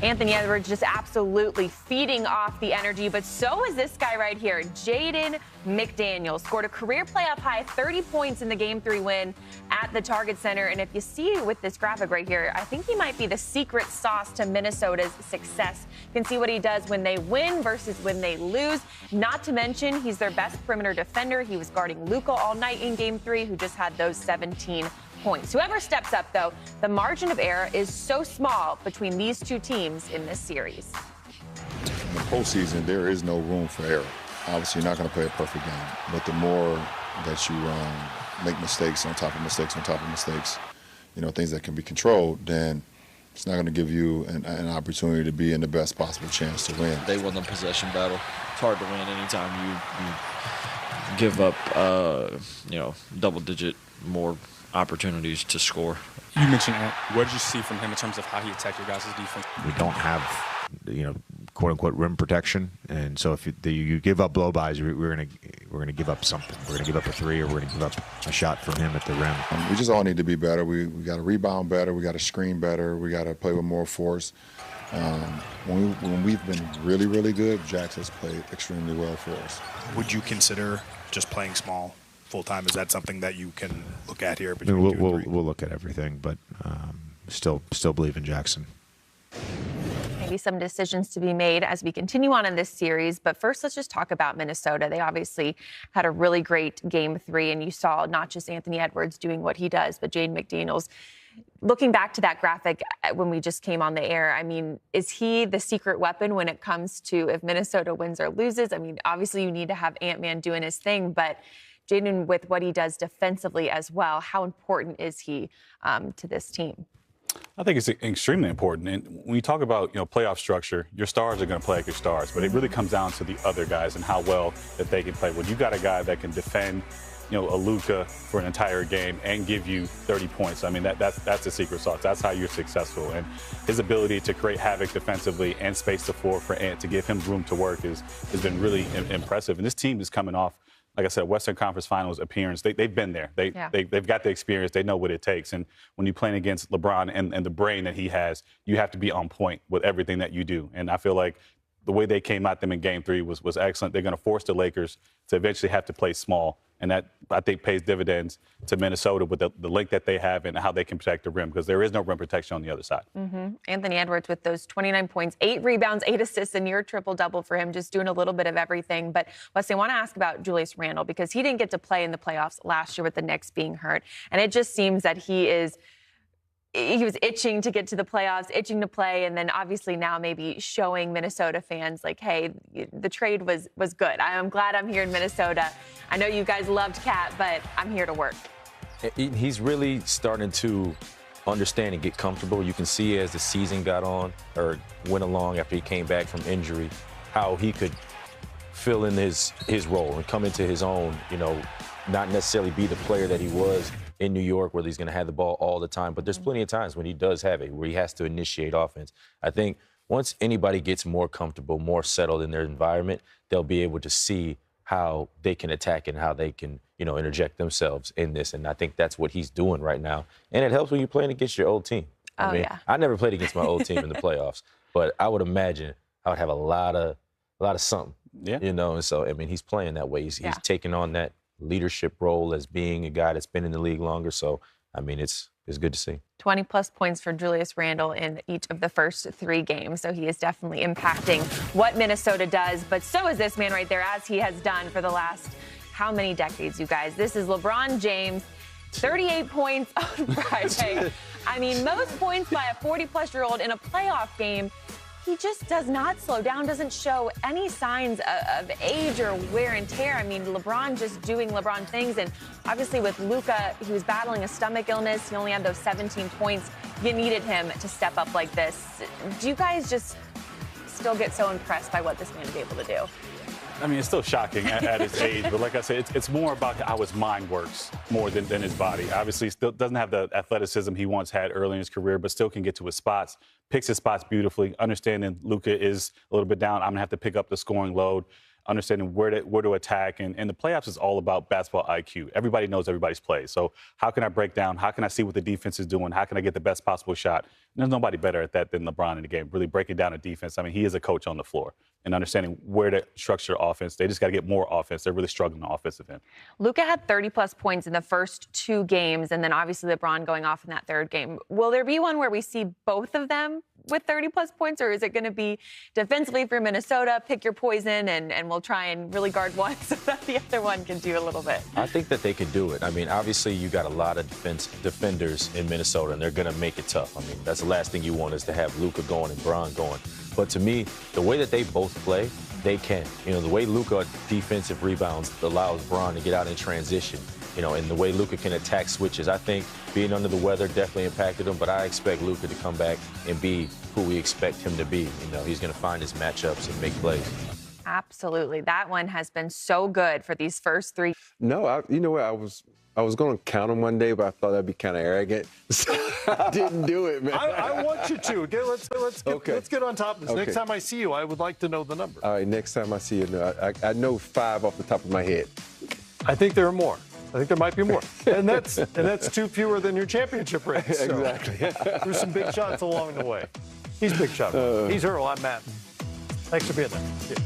Anthony Edwards just absolutely feeding off the energy, but so is this guy right here, Jaden McDaniels. Scored a career playoff high 30 points in the Game 3 win at the Target Center. And if you see with this graphic right here, I think he might be the secret sauce to Minnesota's success. You can see what he does when they win versus when they lose. Not to mention, he's their best perimeter defender. He was guarding Luka all night in Game 3, who just had those 17 points. Whoever steps up, though, the margin of error is so small between these two teams in this series. In the postseason, there is no room for error. Obviously, you're not going to play a perfect game, but the more that you make mistakes on top of mistakes on top of mistakes, things that can be controlled, then it's not going to give you an opportunity to be in the best possible chance to win. They won the possession battle. It's hard to win anytime you give up, double-digit more opportunities to score. You mentioned Ant. What did you see from him in terms of how he attacked your guys' defense? We don't have, quote-unquote rim protection, and so if you give up blow-bys, we're gonna give up something. We're gonna give up a three, or we're gonna give up a shot from him at the rim. We just all need to be better. We got to rebound better. We got to screen better. We got to play with more force. When we've been really, really good, Jax has played extremely well for us. Would you consider just playing small full-time? Is that something that you can look at here? We'll look at everything, but still believe in Jackson. Maybe some decisions to be made as we continue on in this series. But first, let's just talk about Minnesota. They obviously had a really great Game 3, and you saw not just Anthony Edwards doing what he does, but Jaden McDaniels. Looking back to that graphic when we just came on the air, I mean, is he the secret weapon when it comes to if Minnesota wins or loses? I mean, obviously you need to have Ant-Man doing his thing, but Jaden, with what he does defensively as well, how important is he to this team? I think it's extremely important. And when you talk about, playoff structure, your stars are going to play like your stars, but it really comes down to the other guys and how well that they can play. When you got a guy that can defend, a Luka for an entire game and give you 30 points, I mean, that's the secret sauce. That's how you're successful. And his ability to create havoc defensively and space the floor for Ant to give him room to work has been really impressive. And this team is coming off, like I said, Western Conference Finals appearance. They've been there. They've got the experience. They know what it takes. And when you're playing against LeBron and the brain that he has, you have to be on point with everything that you do. And I feel like the way they came at them in Game 3 was excellent. They're going to force the Lakers to eventually have to play small. And that, I think, pays dividends to Minnesota with the length that they have and how they can protect the rim, because there is no rim protection on the other side. Anthony Edwards with those 29 points, 8 rebounds, 8 assists, and near triple-double for him, just doing a little bit of everything. But, Wesley, I want to ask about Julius Randle, because he didn't get to play in the playoffs last year with the Knicks being hurt. And it just seems that he was itching to get to the playoffs, itching to play, and then obviously now maybe showing Minnesota fans like, hey, the trade was good. I'm glad I'm here in Minnesota. I know you guys loved Cat, but I'm here to work. He's really starting to understand and get comfortable. You can see as the season got on or went along after he came back from injury, how he could fill in his role and come into his own, not necessarily be the player that he was in New York, where he's going to have the ball all the time. But there's plenty of times when he does have it, where he has to initiate offense. I think once anybody gets more comfortable, more settled in their environment, they'll be able to see how they can attack and how they can, interject themselves in this. And I think that's what he's doing right now. And it helps when you're playing against your old team. I never played against my old team in the playoffs, but I would imagine I would have a lot of something. Yeah. And so, he's playing that way. He's taking on that leadership role as being a guy that's been in the league longer. So, it's good to see. 20-plus points for Julius Randle in each of the first 3 games. So he is definitely impacting what Minnesota does. But so is this man right there, as he has done for the last how many decades, you guys? This is LeBron James, 38 points on Friday. Most points by a 40-plus-year-old in a playoff game. He just does not slow down, doesn't show any signs of age or wear and tear. LeBron just doing LeBron things. And obviously with Luka, he was battling a stomach illness. He only had those 17 points. You needed him to step up like this. Do you guys just still get so impressed by what this man is able to do? It's still shocking at his age, but like I said, it's more about how his mind works more than his body. Obviously, he still doesn't have the athleticism he once had early in his career, but still can get to his spots, picks his spots beautifully, understanding Luka is a little bit down. I'm going to have to pick up the scoring load. understanding where to attack. And the playoffs is all about basketball IQ. Everybody knows everybody's plays. So how can I break down? How can I see what the defense is doing? How can I get the best possible shot? And there's nobody better at that than LeBron in the game, really breaking down a defense. I mean, he is a coach on the floor and understanding where to structure offense. They just got to get more offense. They're really struggling on the offensive end. Luka had 30-plus points in the first 2 games, and then obviously LeBron going off in that 3rd game. Will there be one where we see both of them with 30-plus points, or is it going to be defensively for Minnesota, pick your poison, and we'll try and really guard one so that the other one can do a little bit? I think that they could do it. I mean, obviously, you got a lot of defenders in Minnesota, and they're going to make it tough. I mean, that's the last thing you want is to have Luka going and Bron going. But to me, the way that they both play, they can. You know, the way Luka defensive rebounds allows Bron to get out in transition. You know, and the way Luka can attack switches. I think being under the weather definitely impacted him, but I expect Luka to come back and be who we expect him to be. You know, he's going to find his matchups and make plays. Absolutely. That one has been so good for these first 3. No, you know what? I was going to count them one day, but I thought that'd be kind of arrogant. So I didn't do it, man. I want you to. Let's get on top of this. Okay. Next time I see you, I would like to know the number. All right, next time I see you, I know 5 off the top of my head. I think there are more. I think there might be more. And that's 2 fewer than your championship rings. So Exactly. there's some big shots along the way. He's Big Shot. He's Earl. I'm Matt. Thanks for being there. See you.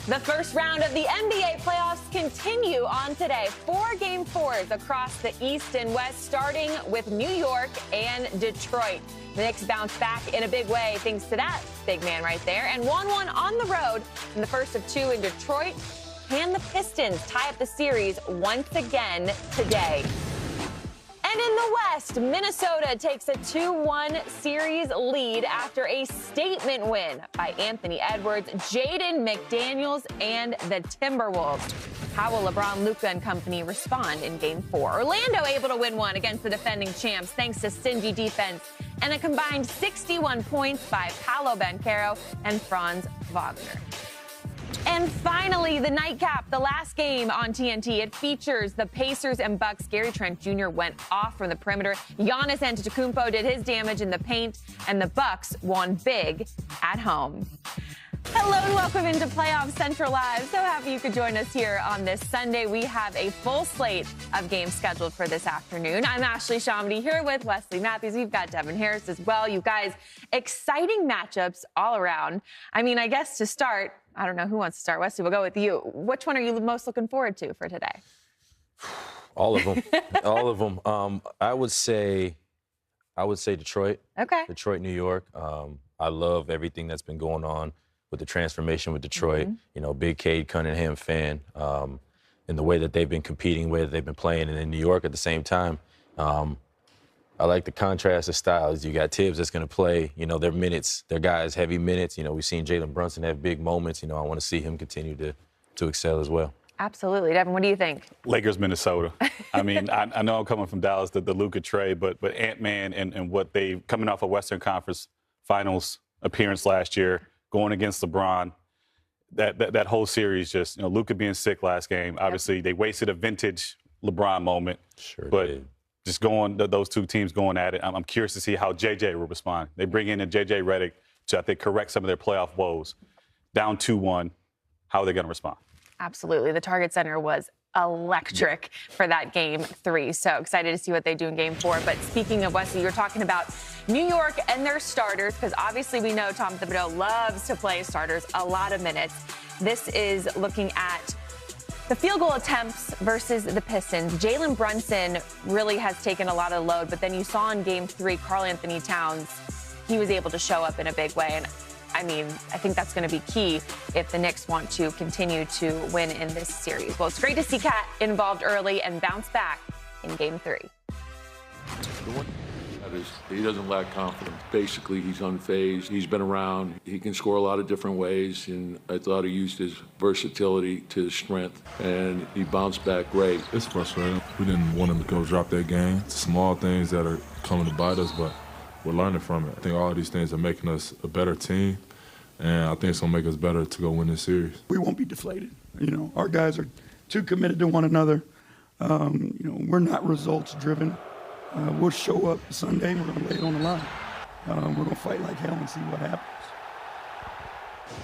The first round of the NBA playoffs continue on today. 4 Game 4s across the East and West, starting with New York and Detroit. The Knicks bounce back in a big way thanks to that big man right there. And 1-1 on the road in the first of 2 in Detroit. Can the Pistons tie up the series once again today? And in the West, Minnesota takes a 2-1 series lead after a statement win by Anthony Edwards, Jaden McDaniels, and the Timberwolves. How will LeBron, Luka, and company respond in Game 4? Orlando able to win one against the defending champs thanks to stingy defense and a combined 61 points by Paolo Banchero and Franz Wagner. And finally, the nightcap, the last game on TNT. It features the Pacers and Bucks. Gary Trent Jr. went off from the perimeter. Giannis Antetokounmpo did his damage in the paint, and the Bucks won big at home. Hello and welcome into Playoff Central Live. So happy you could join us here on this Sunday. We have a full slate of games scheduled for this afternoon. I'm Ashley Shamedy here with Wesley Matthews. We've got Devin Harris as well. You guys, exciting matchups all around. I mean, I guess to start, I don't know who wants to start. Wesley, we'll go with you. Which one are you most looking forward to for today? All of them. All of them. I would say Detroit. Okay. Detroit, New York. I love everything that's been going on with the transformation with Detroit. Mm-hmm. You know, big Cade Cunningham fan. And the way that they've been competing, the way that they've been playing, and in New York at the same time. I like the contrast of styles. You got Tibbs that's going to play, you know, their minutes, their guys' heavy minutes. You know, we've seen Jalen Brunson have big moments. You know, I want to see him continue to excel as well. Absolutely. Devin, what do you think? Lakers, Minnesota. I mean, I know I'm coming from Dallas, the Luka trade, but Ant-Man and what they, coming off a Western Conference Finals appearance last year, going against LeBron, that whole series just, you know, Luka being sick last game. Obviously, they wasted a vintage LeBron moment. Sure but did. Just going, those two teams going at it. I'm curious to see how JJ will respond. They bring in a JJ Redick to, I think, correct some of their playoff woes. Down 2-1, how are they going to respond? Absolutely. The Target Center was electric for that Game 3. So excited to see what they do in Game 4. But speaking of Wesley, you're talking about New York and their starters, because obviously we know Tom Thibodeau loves to play starters a lot of minutes. This is looking at the field goal attempts versus the Pistons. Jalen Brunson really has taken a lot of load, but then you saw in Game 3, Karl Anthony Towns, he was able to show up in a big way. And I mean, I think that's going to be key if the Knicks want to continue to win in this series. Well, it's great to see Cat involved early and bounce back in Game 3. He doesn't lack confidence. Basically, he's unfazed. He's been around. He can score a lot of different ways, and I thought he used his versatility to his strength, and he bounced back great. It's frustrating. We didn't want him to go drop that game. It's small things that are coming to bite us, but we're learning from it. I think all of these things are making us a better team, and I think it's going to make us better to go win this series. We won't be deflated. You know, our guys are too committed to one another. You know, we're not results-driven. We'll show up Sunday, and we're going to lay it on the line. We're going to fight like hell and see what happens.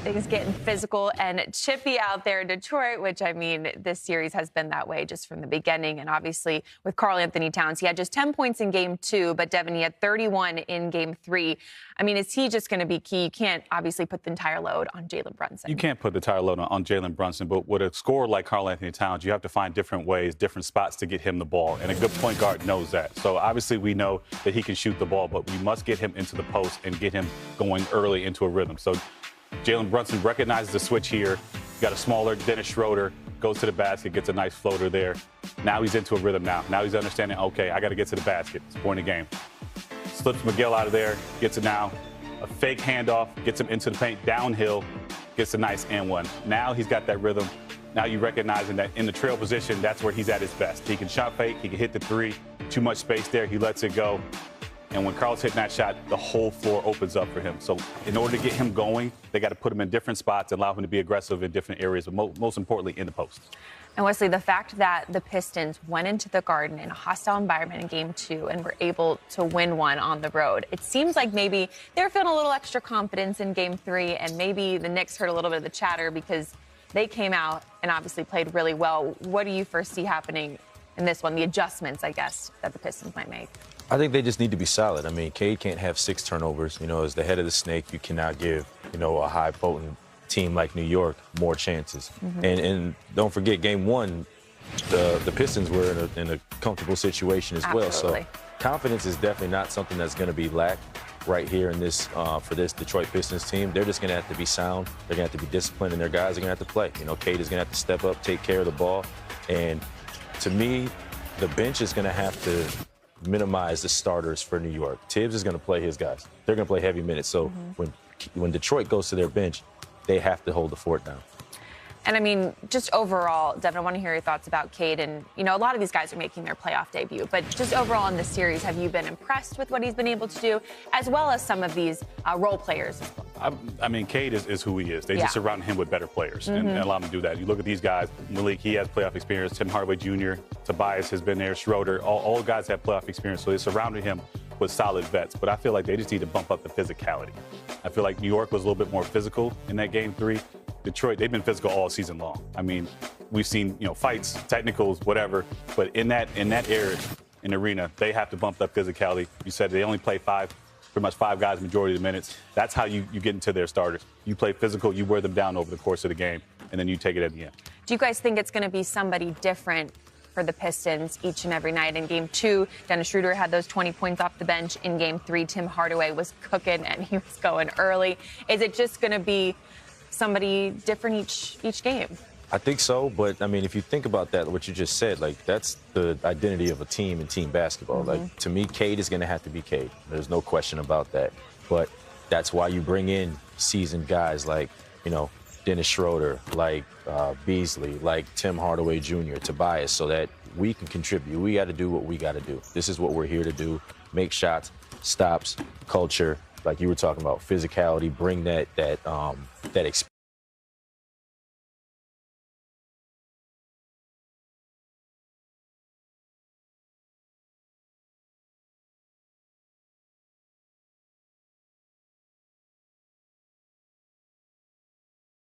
Things getting physical and chippy out there in Detroit, which, I mean, this series has been that way just from the beginning. And obviously with Karl-Anthony Towns, he had just 10 points in Game 2, but Devin, he had 31 in Game 3. I mean, is he just going to be key? You can't obviously put the entire load on Jalen Brunson. You can't put the entire load on Jalen Brunson, but with a scorer like Karl-Anthony Towns, you have to find different ways, different spots to get him the ball. And a good point guard knows that. So obviously we know that he can shoot the ball, but we must get him into the post and get him going early into a rhythm. So Jalen Brunson recognizes the switch here. Got a smaller Dennis Schroeder, goes to the basket, gets a nice floater there. Now he's into a rhythm now. Now he's understanding, okay, I got to get to the basket. It's a point of the game. Slips Miguel out of there, gets it now. A fake handoff, gets him into the paint, downhill, gets a nice and one. Now he's got that rhythm. Now you recognizing that in the trail position, that's where he's at his best. He can shot fake, he can hit the three. Too much space there, he lets it go. And when Karl's hitting that shot, the whole floor opens up for him. So in order to get him going, they got to put him in different spots and allow him to be aggressive in different areas, but most importantly in the post. And Wesley, the fact that the Pistons went into the Garden in a hostile environment in Game 2 and were able to win one on the road, it seems like maybe they're feeling a little extra confidence in Game 3, and maybe the Knicks heard a little bit of the chatter because they came out and obviously played really well. What do you foresee happening in this one, the adjustments, I guess, that the Pistons might make? I think they just need to be solid. I mean, Cade can't have 6 turnovers. You know, as the head of the snake, you cannot give, you know, a high potent team like New York more chances. Mm-hmm. And don't forget, Game 1, the Pistons were in a comfortable situation as well. So confidence is definitely not something that's going to be lacked right here in this for this Detroit Pistons team. They're just going to have to be sound. They're going to have to be disciplined, and their guys are going to have to play. You know, Cade is going to have to step up, take care of the ball. And to me, the bench is going to have to minimize the starters for New York. Tibbs is going to play his guys. They're going to play heavy minutes. So when Detroit goes to their bench, they have to hold the fort down. And I mean, just overall, Devin, I want to hear your thoughts about Cade. And, you know, a lot of these guys are making their playoff debut. But just overall in this series, have you been impressed with what he's been able to do, as well as some of these role players? I mean, Cade is who he is. They just surround him with better players and allow him to do that. You look at these guys, Malik, he has playoff experience. Tim Hardaway Jr., Tobias has been there, Schroeder. All guys have playoff experience, so they surrounded him with solid vets. But I feel like they just need to bump up the physicality. I feel like New York was a little bit more physical in that Game 3. Detroit, they've been physical all season long. I mean, we've seen, you know, fights, technicals, whatever. But in that area, in the arena, they have to bump up physicality. You said they only play pretty much five guys majority of the minutes. That's how you get into their starters. You play physical, you wear them down over the course of the game, and then you take it at the end. Do you guys think it's going to be somebody different for the Pistons each and every night? In Game 2, Dennis Schroeder had those 20 points off the bench. In Game 3, Tim Hardaway was cooking, and he was going early. Is it just going to be somebody different each game? I think so, but I mean, if you think about that, what you just said, like that's the identity of a team in team basketball. Like to me, Cade is going to have to be Cade. There's no question about that. But that's why you bring in seasoned guys like, you know, Dennis Schroeder, like Beasley, like Tim Hardaway Jr., Tobias, so that we can contribute. We got to do what we got to do. This is what we're here to do: make shots, stops, culture. Like you were talking about, physicality, bring that